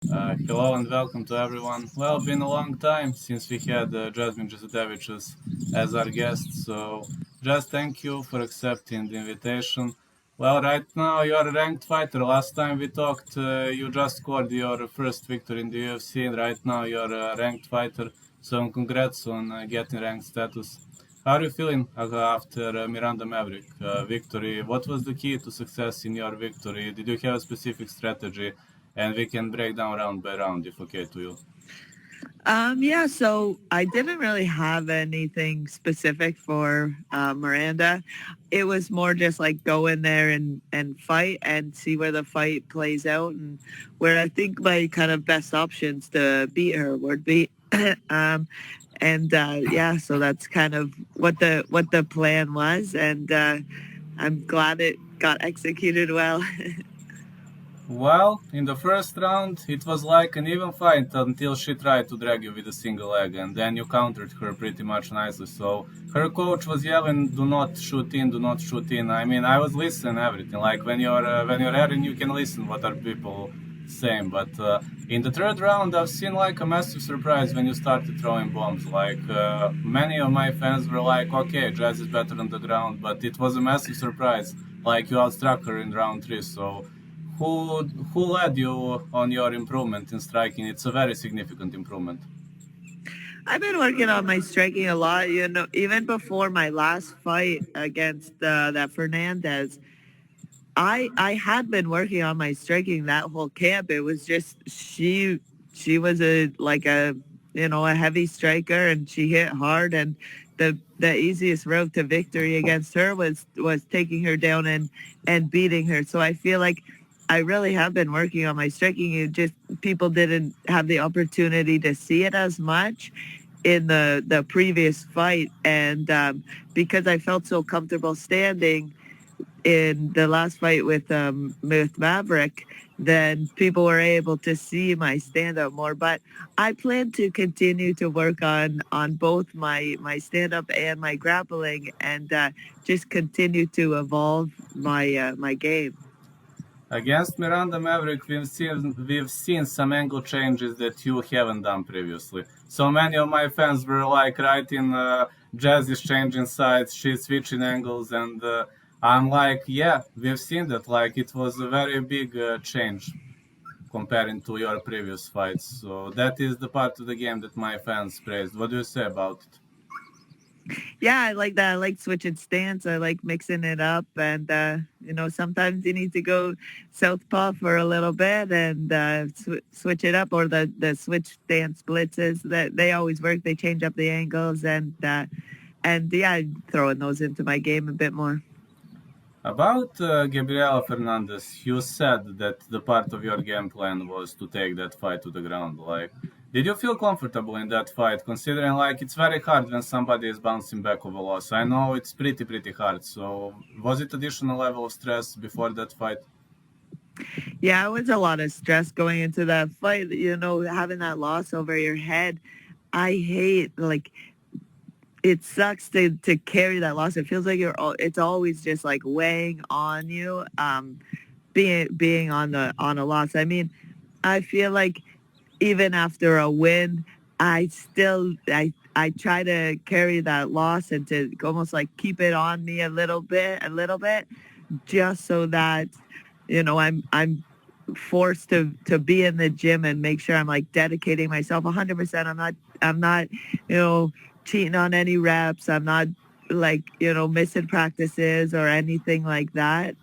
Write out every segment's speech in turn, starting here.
Hello and welcome to everyone. Well, been a long time since we had Jasmine Jasudavicus as our guest, so just thank you for accepting the invitation. Well, right now you are a ranked fighter. Last time we talked, you just scored your first victory in the UFC, and right now you're a ranked fighter. So congrats on getting ranked status. How are you feeling after Miranda Maverick victory? What was the key to success in your victory? Did you have a specific strategy? And we can break down round by round if okay to you. Yeah, so I didn't really have anything specific for Miranda. It was more just like go in there and fight and see where the fight plays out and where I think my kind of best options to beat her would be. um, yeah, so that's kind of what the plan was, and I'm glad it got executed well. Well, in the first round, it was like an even fight until she tried to drag you with a single leg, and then you countered her pretty much nicely. So her coach was yelling, "Do not shoot in, do not shoot in." I mean, I was listening everything. Like when you're airing, you can listen what are people saying. But in the third round, I've seen like a massive surprise when you started throwing bombs. Like many of my fans were like, "Okay, Jazz is better on the ground," but it was a massive surprise. Like you outstruck her in round three, so who led you on your improvement in striking? It's a very significant improvement. I've been working on my striking a lot. Even before my last fight against that Fernandez, I had been working on my striking that whole camp. It was just she was a heavy striker and she hit hard, and the easiest road to victory against her was taking her down and beating her. So I feel like I really have been working on my striking. You just people didn't have the opportunity to see it as much in the previous fight, and because I felt so comfortable standing in the last fight with Maverick, then people were able to see my stand up more. But I plan to continue to work on both my stand up and my grappling, and just continue to evolve my game. Against Miranda Maverick, we've seen some angle changes that you haven't done previously. So many of my fans were like writing, Jazz is changing sides, she's switching angles, and I'm like, yeah, we've seen that. Like it was a very big change comparing to your previous fights. So that is the part of the game that my fans praised. What do you say about it? Yeah, I like that. I like switching stance. I like mixing it up, and sometimes you need to go southpaw for a little bit and switch it up, or the switch stance blitzes that they always work. They change up the angles, and yeah, I'm throwing those into my game a bit more. About Gabriella Fernandez, you said that the part of your game plan was to take that fight to the ground. Like, did you feel comfortable in that fight, considering like it's very hard when somebody is bouncing back of a loss? I know it's pretty hard. So, was it additional level of stress before that fight? Yeah, it was a lot of stress going into that fight. Having that loss over your head. I hate like it sucks to carry that loss. It feels like it's always just like weighing on you. Being on a loss. I mean, I feel like even after a win, I try to carry that loss and to almost like keep it on me a little bit, just so that I'm forced to be in the gym and make sure I'm like dedicating myself 100%. I'm not you know cheating on any reps. I'm not like missing practices or anything like that.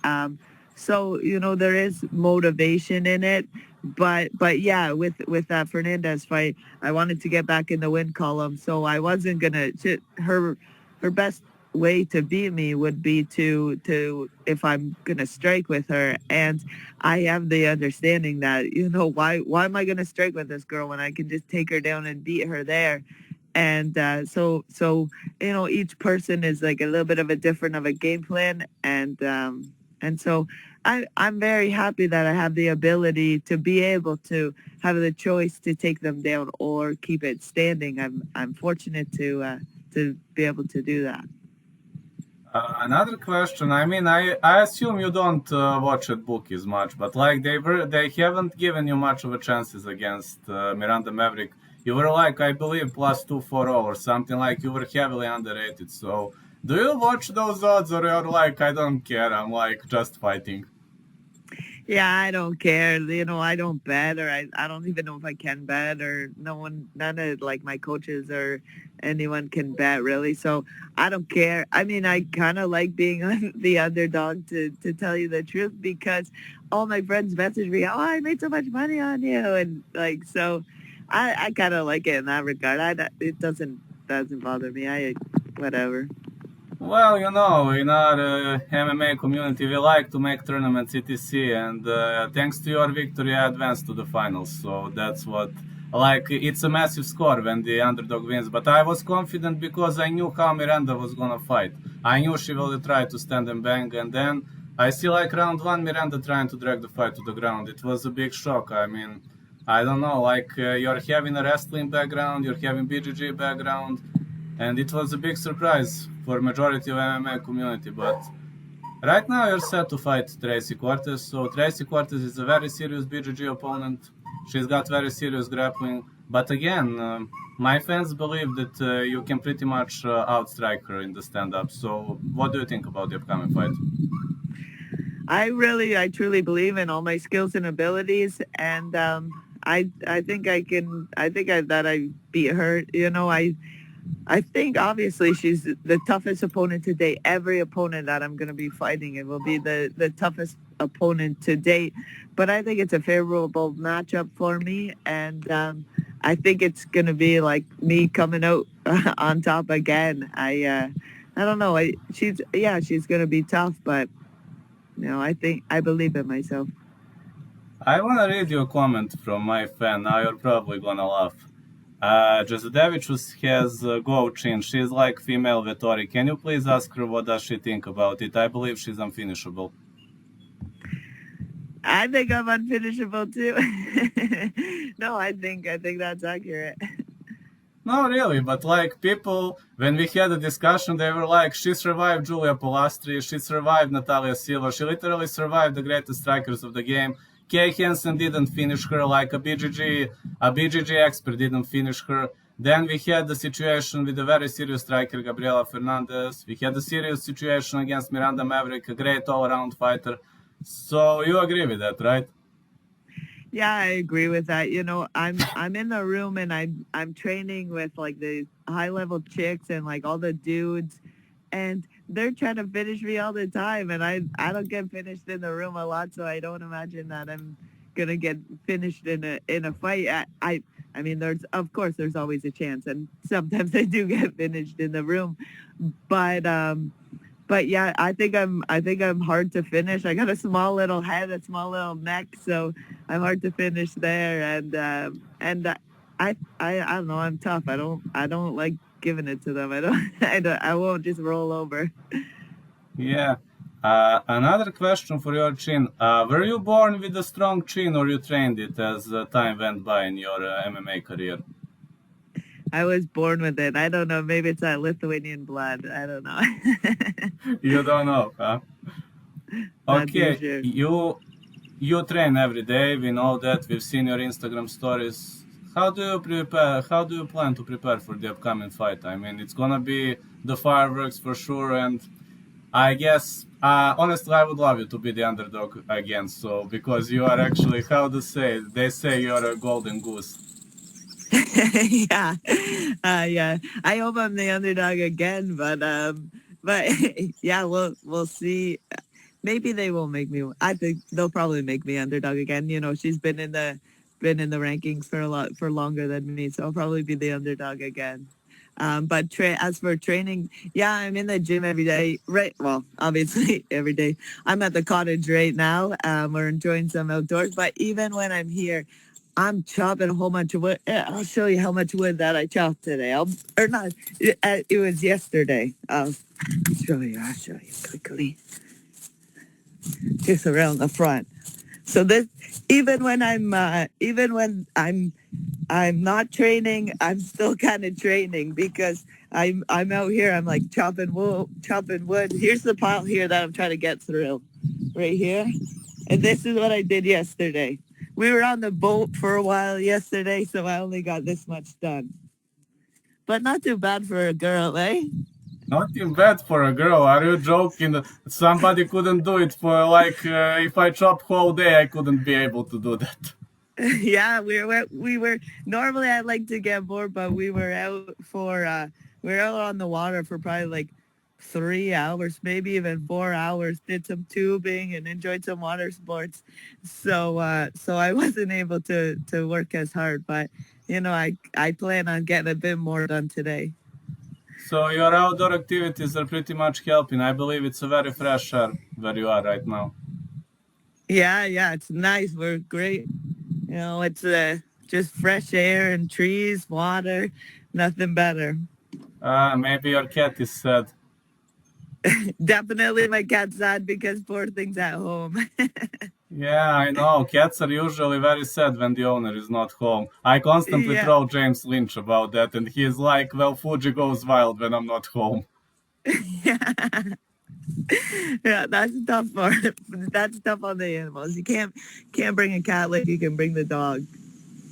So there is motivation in it, but yeah, with that Fernandez fight, I wanted to get back in the win column, so I wasn't gonna her best way to beat me would be to if I'm gonna strike with her. And I have the understanding that why am I gonna strike with this girl when I can just take her down and beat her there. And each person is like a little bit of a different of a game plan, and so I'm very happy that I have the ability to be able to have the choice to take them down or keep it standing. I'm fortunate to be able to do that. Another question. I mean, I assume you don't watch at bookies much, but like they haven't given you much of a chances against Miranda Maverick. You were like, I believe, plus 240 or something, like you were heavily underrated. So, do you watch those odds, or you're like, I don't care, I'm like just fighting? Yeah, I don't care. I don't bet, or I don't even know if I can bet, or none of like my coaches or anyone can bet really. So I don't care. I mean, I kind of like being on the underdog to tell you the truth, because all my friends message me, "Oh, I made so much money on you," and like so, I kind of like it in that regard. It doesn't bother me. I whatever. Well, you know, in our MMA community, we like to make tournaments etc. And thanks to your victory, I advanced to the finals. So that's what, like, it's a massive score when the underdog wins. But I was confident because I knew how Miranda was gonna fight. I knew she will try to stand and bang, and then I see like round one, Miranda trying to drag the fight to the ground. It was a big shock. I mean, I don't know, like you're having a wrestling background, you're having BJJ background, and it was a big surprise for majority of MMA community. But right now you're set to fight Tracy Cortez. So Tracy Cortez is a very serious BJJ opponent. She's got very serious grappling. But again, my fans believe that you can pretty much outstrike her in the stand-up. So what do you think about the upcoming fight? I truly believe in all my skills and abilities, and I think I can. I think that I beat her. I think obviously she's the toughest opponent to date. Every opponent that I'm going to be fighting, it will be the toughest opponent to date. But I think it's a favorable matchup for me, and I think it's going to be like me coming out on top again. I don't know. She's going to be tough, but I think I believe in myself. I want to read you a comment from my fan. Now you're probably gonna laugh. Jasudavicus has goat chin. She's like female Vettori. Can you please ask her what does she think about it? I believe she's unfinishable. I think I'm unfinishable too. No, I think that's accurate. No, really, but like people, when we had a discussion, they were like, she survived Julia Polastri, she survived Natalia Silva, she literally survived the greatest strikers of the game. Kay Hansen didn't finish her, like a BJJ expert didn't finish her. Then we had the situation with a very serious striker, Gabriella Fernandez. We had a serious situation against Miranda Maverick, a great all-around fighter. So you agree with that, right? Yeah, I agree with that. I'm in the room and I'm training with like the high level chicks and like all the dudes, and they're trying to finish me all the time, and I don't get finished in the room a lot, so I don't imagine that I'm gonna get finished in a fight. I mean, there's always a chance, and sometimes I do get finished in the room, but yeah, I think I'm hard to finish. I got a small little head, a small little neck, so I'm hard to finish there. And I don't know. I'm tough. I don't like giving it to them. I won't just roll over. Yeah. Another question for your chin. Were you born with a strong chin or you trained it as time went by in your MMA career? I was born with it. I don't know. Maybe it's that Lithuanian blood. I don't know. You don't know, huh? Not too Okay, sure. you train every day. We know that. We've seen your Instagram stories. How do you prepare? How do you plan to prepare for the upcoming fight? I mean, it's gonna be the fireworks for sure, and I guess, honestly, I would love you to be the underdog again. So because you are actually, how to say, they say you're a golden goose. Yeah, yeah. I hope I'm the underdog again, but yeah, we'll see. Maybe they will make me. I think they'll probably make me underdog again. She's been in the rankings for longer than me, so I'll probably be the underdog again. But as for training, yeah, I'm in the gym every day. Right, well, obviously every day. I'm at the cottage right now. We're enjoying some outdoors, but even when I'm here, I'm chopping a whole bunch of wood. I'll show you how much wood that I chopped today. Or not. It was yesterday. I'll show you quickly. Just around the front. So this, even when I'm not training, I'm still kind of training because I'm out here. I'm like chopping wood. Here's the pile here that I'm trying to get through, right here. And this is what I did yesterday. We were on the boat for a while yesterday, so I only got this much done. But not too bad for a girl, eh? Not too bad for a girl. Are you joking? Somebody couldn't do it for if I chopped whole day, I couldn't be able to do that. Yeah, we were normally I'd like to get more, but we were out for we were out on the water for probably like 3 hours, maybe even 4 hours, did some tubing and enjoyed some water sports. So I wasn't able to work as hard, but I plan on getting a bit more done today. So your outdoor activities are pretty much helping. I believe it's a very fresh air where you are right now. Yeah, it's nice. We're great. It's just fresh air and trees, water, nothing better. Maybe your cat is sad. Definitely my cat's sad because poor thing's at home. Yeah, I know. Cats are usually very sad when the owner is not home. I constantly Yeah. troll James Lynch about that, and he's like, well, Fuji goes wild when I'm not home. Yeah, that's tough on the animals. You can't bring a cat like you can bring the dog.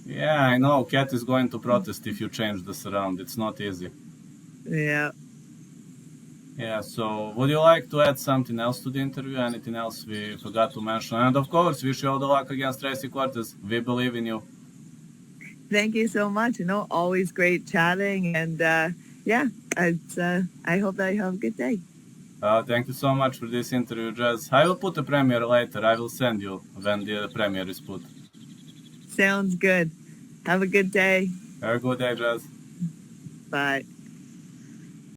Yeah, I know. Cat is going to protest if you change the surround. It's not easy. Yeah. Yeah, so would you like to add something else to the interview? Anything else we forgot to mention? And of course, wish you all the luck against Tracy Cortez. We believe in you. Thank you so much. Always great chatting, and yeah, I hope that you have a good day. Thank you so much for this interview, Jazz. I will put the premiere later. I will send you when the premiere is put. Sounds good. Have a good day. Have a good day, Jazz. Bye.